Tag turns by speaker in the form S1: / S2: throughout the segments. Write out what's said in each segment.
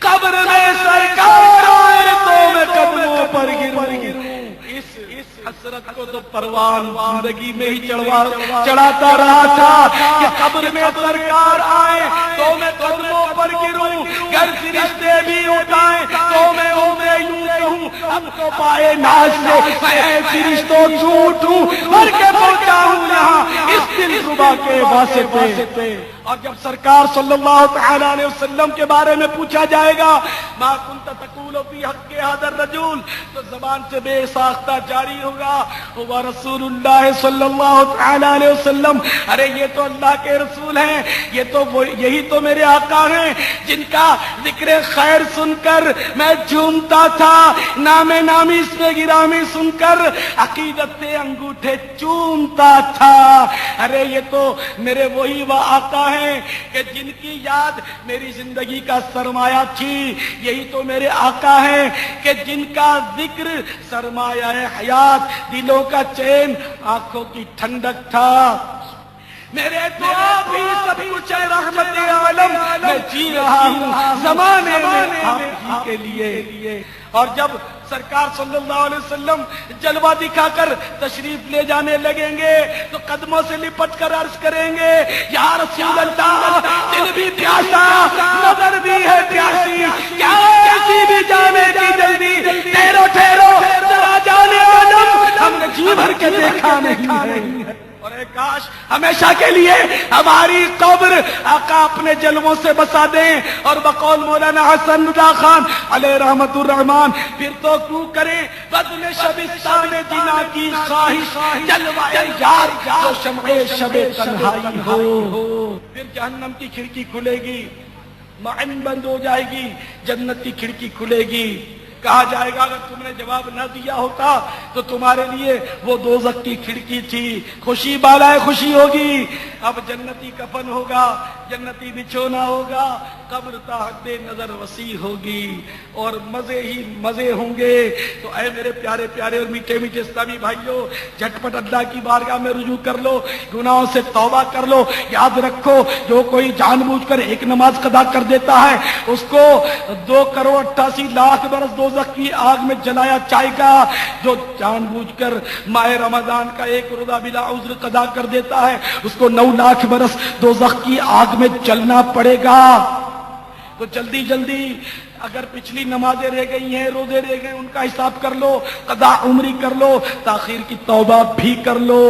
S1: قبر میں سرکار آئے تو میں قدموں پر گروں، اس حسرت کو تو پروان زندگی میں ہی چڑھاتا رہا تھا کہ قبر میں سرکار آئے تو میں قدموں پر گروں، گر فرشتے بھی اٹھائیں تو میں انہیں یوں کہوں اب تو پائے ناز سے میں فرشتوں چھوٹوں بھر کے پہنچا ہوں یہاں اس دل ربا کے واسطے۔ اور جب سرکار صلی اللہ تعالی علیہ وسلم کے بارے میں پوچھا جائے گا ما کنت تقول فی حق ھذا الرجل، تو زبان سے بے ساختہ جاری ہوگا وہ رسول اللہ صلی اللہ تعالی علیہ وسلم، ارے یہ تو اللہ کے رسول ہیں، یہ تو یہی تو میرے آقا ہیں جن کا ذکر خیر سن کر میں جھومتا تھا، نام نامی اس میں گرامی سن کر عقیدت سے انگوٹھے چومتا تھا۔ ارے یہ تو میرے وہی وہ آقا ہیں کہ جن کی یاد میری زندگی کا سرمایہ تھی، یہی تو میرے آقا ہیں کہ جن کا ذکر سرمایہ حیات، دلوں کا چین، آنکھوں کی ٹھنڈک تھا۔ میرے تو آپ ہی سب کچھ ہے رحمت عالم، میں جی رہا ہوں زمانے میں آپ ہی کے لیے۔ اور جب سرکار صلی اللہ علیہ وسلم جلوہ دکھا کر تشریف لے جانے لگیں گے تو قدموں سے لپٹ کر عرض کریں گے یا رسول اللہ، دل بھی پیاسا، نظر بھی ہے پیاسی، کیا کسی بھی جانے کی جلدی، ٹھہرو ٹھہرو ذرا جانے کا دم ہم نے جی بھر کے دیکھا نہیں ہے۔ اور اے کاش ہمیشہ کے لیے ہماری قبر آقا اپنے جلووں سے بسا دیں، اور بقول مولانا حسن رضا خان علیہ رحمت الرحمان، پھر تو کیوں کریں بدل شبستان جنا کی خواہش، جلوہ یار جو شمع شب تنہائی ہو۔ پھر جہنم کی کھڑکی کھلے گی، معن بند ہو جائے گی، جنت کی کھڑکی کھلے گی، کہا جائے گا اگر تم نے جواب نہ دیا ہوتا تو تمہارے لیے وہ دوزخ کی کھڑکی تھی، خوشی بالائے خوشی ہوگی، اب جنتی کفن ہوگا، جنتی بچھونا ہوگا، قبر تا حد نظر وسیع ہوگی اور مزے ہی مزے ہوں گے۔ تو اے میرے پیارے پیارے اور میٹھے میٹھے اسلامی بھائیوں، جھٹپٹ اللہ کی بارگاہ میں رجوع کر لو، گناہوں سے توبہ کر لو۔ یاد رکھو جو کوئی جان بوجھ کر ایک نماز قضا کر دیتا ہے اس کو 2,88,00,000 برس دوزخ کی آگ میں جلایا جائے گا، جو جان بوجھ کر ماہ رمضان کا ایک روزہ بلا عذر قضا کر دیتا ہے اس کو 9,00,000 برس دوزخ کی آگ میں جلنا پڑے گا۔ تو جلدی جلدی اگر پچھلی نمازیں رہ گئی ہیں، روزے رہ گئے، ان کا حساب کر لو، قضا عمری کر لو، تاخیر کی توبہ بھی کر لو۔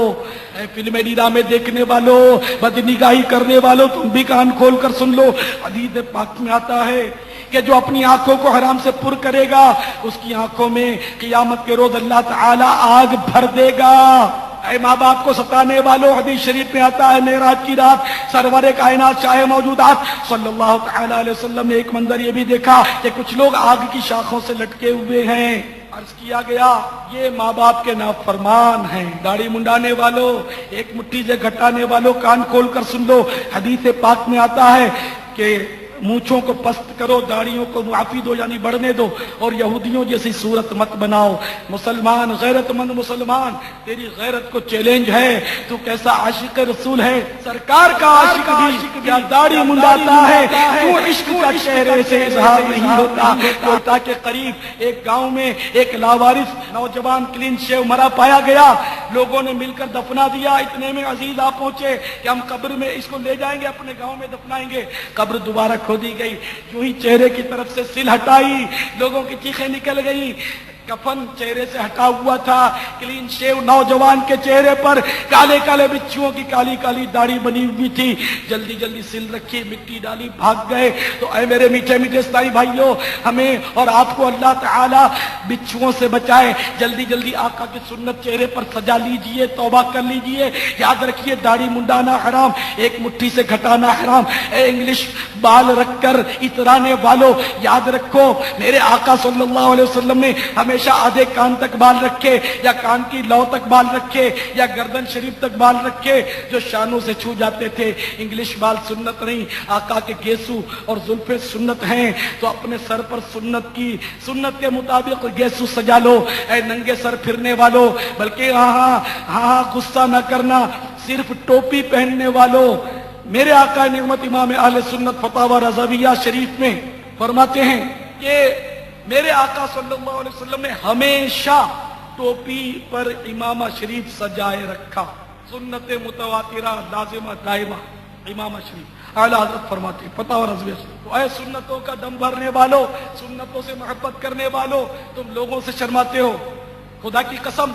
S1: اے فلمیں ڈرامے دیکھنے والوں، بدنگاہی کرنے والوں، تم بھی کان کھول کر سن لو، حدیث پاک میں آتا ہے کہ جو اپنی آنکھوں کو حرام سے پر کرے گا اس کی آنکھوں میں قیامت کے روز اللہ تعالی آگ بھر دے گا۔ اے ماں باپ کو ستانے والوں، حدیث شریف میں آتا ہے معراج کی رات سرور کائنات شاہ موجودات صلی اللہ تعالی علیہ وسلم نے ایک منظر یہ بھی دیکھا کہ کچھ لوگ آگ کی شاخوں سے لٹکے ہوئے ہیں۔ عرض کیا گیا یہ ماں باپ کے نافرمان ہیں۔ داڑھی منڈانے والوں، ایک مٹھی سے گھٹانے والوں، کان کھول کر سن لو، حدیث پاک میں آتا ہے کہ مونچھوں کو پست کرو، داڑھیوں کو معافی دو یعنی بڑھنے دو، اور یہودیوں جیسی صورت مت بناؤ۔ مسلمان، غیرت مند مسلمان، تیری غیرت کو چیلنج ہے، تو کیسا عاشق رسول ہے، سرکار کا عاشق بھی کیا داڑھی منڈاتا ہے، کیوں عشق کا چہرے سے اظہار نہیں ہوتا۔ کوئٹہ کے قریب ایک گاؤں میں ایک لاوارث نوجوان کلین شیو مرا پایا گیا، لوگوں نے مل کر دفنا دیا۔ اتنے میں عزیز آ پہنچے کہ ہم قبر میں اس کو لے جائیں گے، اپنے گاؤں میں دفنائیں گے۔ قبر دوبارہ کھودی گئی، جو ہی چہرے کی طرف سے سل ہٹائی، لوگوں کی چیخیں نکل گئی، کفن چہرے سے ہٹا ہوا تھا، کلین شیو نوجوان کے چہرے پر کالے کالے بچھوؤں کی کالی کالی داڑھی بنی ہوئی تھی۔ جلدی جلدی سل رکھی، مٹی ڈالی، بھاگ گئے۔ تو اے میرے میٹھے میٹھے اسلامی بھائیوں، ہمیں اور آپ کو اللہ تعالی بچھوؤں سے بچائے۔ جلدی جلدی آقا کی سنت چہرے پر سجا لیجئے، توبہ کر لیجئے۔ یاد رکھیے داڑھی منڈانا حرام، ایک مٹھی سے گھٹانا حرام۔ اے انگلش بال رکھ کر اترانے والوں، یاد رکھو میرے آقا صلی اللہ علیہ وسلم نے ہمیشہ آدھے کان تک بال رکھے، یا کان کی لو تک بال رکھے، یا گردن شریف تک بال رکھے جو شانوں سے چھو جاتے تھے۔ انگلش بال سنت نہیں، آقا کے گیسو اور زلفیں سنت ہیں، تو اپنے سر پر سنت کے مطابق گیسو سجا لو۔ اے ننگے سر پھرنے والوں، بلکہ ہاں غصہ نہ کرنا، صرف ٹوپی پہننے والوں، میرے آقا نعمت امام اہل سنت فتاوی رضویہ شریف میں فرماتے ہیں کہ میرے آقا صلی اللہ علیہ وسلم نے ہمیشہ ٹوپی پر امامہ شریف سجائے رکھا، سنت متواترہ لازمہ دائمہ امامہ شریف۔ اعلیٰ حضرت فرماتے ہیں فتاوی رضویہ سے، تو اے سنتوں کا دم بھرنے والو، سنتوں سے محبت کرنے والو، تم لوگوں سے شرماتے ہو؟ خدا کی قسم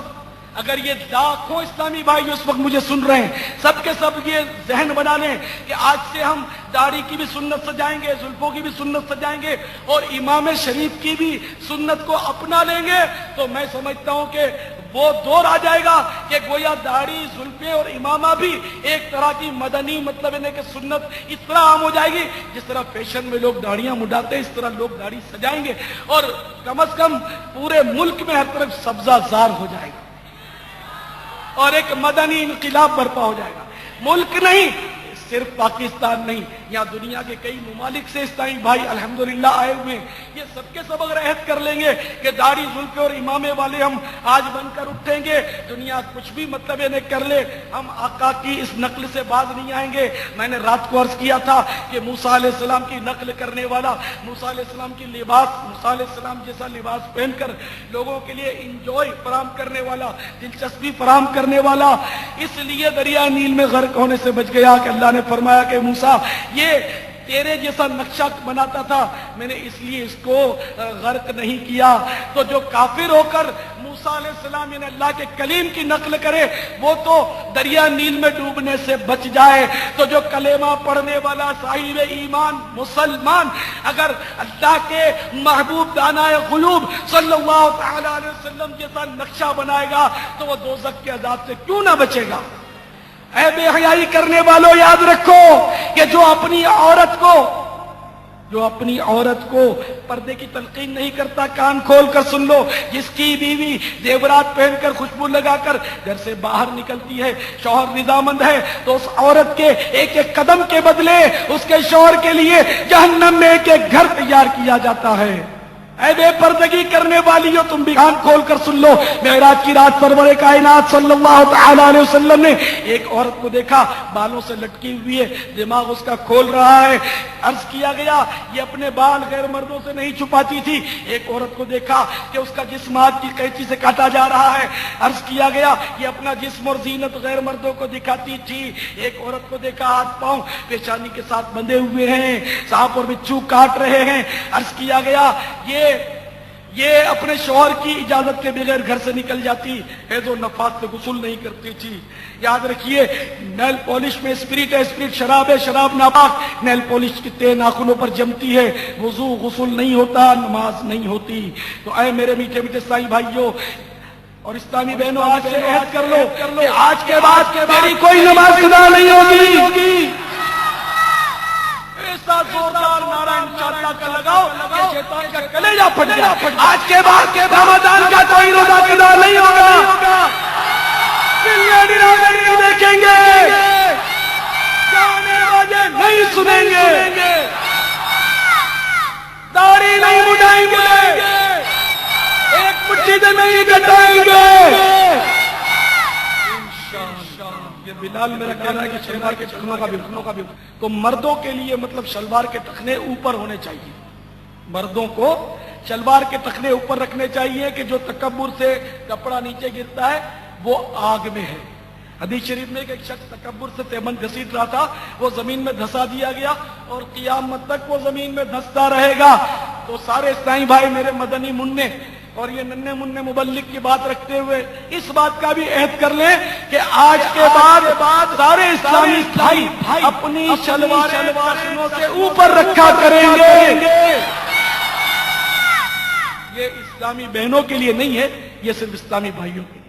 S1: اگر یہ لاکھوں اسلامی بھائی اس وقت مجھے سن رہے ہیں، سب کے سب یہ ذہن بنا لیں کہ آج سے ہم داڑھی کی بھی سنت سجائیں گے، زلفوں کی بھی سنت سجائیں گے، اور امام شریف کی بھی سنت کو اپنا لیں گے، تو میں سمجھتا ہوں کہ وہ دور آ جائے گا کہ گویا داڑھی، زلفیں اور امامہ بھی ایک طرح کی مدنی مطلب ہے کہ سنت اس طرح عام ہو جائے گی، جس طرح فیشن میں لوگ داڑیاں مڈاتے ہیں اس طرح لوگ داڑھی سجائیں گے، اور کم از کم پورے ملک میں ہر طرف سبزہ زار ہو جائے گا اور ایک مدنی انقلاب برپا ہو جائے گا۔ ملک نہیں، صرف پاکستان نہیں، یہاں دنیا کے کئی ممالک سے اسلامی بھائی الحمدللہ آئے ہوئے ہیں، یہ سب کے سب اگر عہد کر لیں گے کہ داڑھی زلفے اور امامے والے ہم آج بن کر اٹھیں گے، دنیا کچھ بھی مطلب یہ نہیں کر لے، ہم آقا کی اس نقل سے باز نہیں آئیں گے۔ میں نے رات کو عرض کیا تھا کہ موسیٰ علیہ السلام کی نقل کرنے والا، موسیٰ علیہ السلام کی لباس، موسیٰ علیہ السلام جیسا لباس پہن کر لوگوں کے لیے انجوائے فراہم کرنے والا، دلچسپی فراہم کرنے والا، اس لیے دریا نیل میں غرق ہونے سے بچ گیا کہ اللہ نے فرمایا کہ موسیٰ یہ تیرے جیسا نقشہ بناتا تھا، میں نے اس لیے اس کو غرق نہیں کیا۔ تو جو کافر ہو کر موسیٰ علیہ السلام یعنی اللہ کے کلیم کی نقل کرے وہ تو دریا نیل میں ڈوبنے سے بچ جائے، تو جو کلمہ پڑھنے والا صاحب ایمان مسلمان اگر اللہ کے محبوب دانائے قلوب صلی اللہ تعالی علیہ وسلم جیسا نقشہ بنائے گا تو وہ دوزخ کے عذاب سے کیوں نہ بچے گا؟ اے بے حیائی کرنے والوں یاد رکھو کہ جو اپنی عورت کو پردے کی تلقین نہیں کرتا، کان کھول کر سن لو، جس کی بیوی زیورات پہن کر خوشبو لگا کر گھر سے باہر نکلتی ہے، شوہر رضامند ہے، تو اس عورت کے ایک ایک قدم کے بدلے اس کے شوہر کے لیے جہنم میں ایک ایک گھر تیار کیا جاتا ہے۔ اے بے پردگی کرنے والیوں تم بھی کان کھول کر سن لو، معراج کی رات سرور کائنات صلی اللہ تعالی علیہ وسلم نے ایک عورت کو دیکھا، بالوں سے لٹکی ہوئی ہے، دماغ اس کا کھول رہا ہے، عرض کیا گیا یہ اپنے بال غیر مردوں سے نہیں چھپاتی تھی۔ ایک عورت کو دیکھا کہ اس کا جسم ہاتھ کی قینچی سے کاٹا جا رہا ہے، عرض کیا گیا یہ اپنا جسم اور زینت غیر مردوں کو دکھاتی تھی۔ ایک عورت کو دیکھا ہاتھ پاؤں پیشانی کے ساتھ بندھے ہوئے ہیں، سانپ اور بچھو کاٹ رہے ہیں، عرض کیا گیا یہ اپنے شوہر کی اجازت کے بغیر گھر سے نکل جاتی، حیض و نفاس سے غسل نہیں کرتی تھی۔ یاد رکھیے نیل پالش میں اسپرٹ ہے، اسپرٹ شراب ہے، شراب ناپاک، نیل پالش کی تہ ناخنوں پر جمتی ہے، وضو غسل نہیں ہوتا، نماز نہیں ہوتی۔ تو اے میرے میٹھے میٹھے اسلامی بھائیوں اور اسلامی بہنوں، آج سے عہد کر لو کہ آج کے بعد میری کوئی نماز ادا نہیں ہوگی۔ ایسا زوردار نعرہ انشاءاللہ کا لگاؤ کہ شیطان کا کلیجہ پھٹ جائے۔ آج کے بعد رمضان کا کوئی روزہ ادا نہیں ہوگا، نہیں دیکھیں گے، گانے باجے نہیں سنیں گے، داڑھی نہیں مڈائیں گے، ایک مٹھی سے نہیں کٹائیں گے۔ یہ بلال میرا کہنا ہے کہ شلوار کے ٹخنوں کا بھی تو مردوں کے لیے مطلب شلوار کے ٹخنے اوپر ہونے چاہیے، مردوں کو شلوار کے ٹخنے اوپر رکھنے چاہیے کہ جو تکبر سے کپڑا نیچے گرتا ہے وہ آگ میں ہے۔ حدیث شریف میں ایک شخص تکبر سے تیمن گھسیٹ رہا تھا، وہ زمین میں دھسا دیا گیا اور قیامت تک وہ زمین میں دھستا رہے گا۔ تو سارے اسلامی بھائی میرے مدنی منع اور یہ ننھے منع مبلغ کی بات رکھتے ہوئے اس بات کا بھی عہد کر لیں کہ آج کے بعد سارے اسلامی بھائی اپنی شلواریں ٹخنوں سے اوپر رکھا کریں گے۔ یہ اسلامی بہنوں کے لیے نہیں ہے، یہ صرف اسلامی بھائیوں کے لیے۔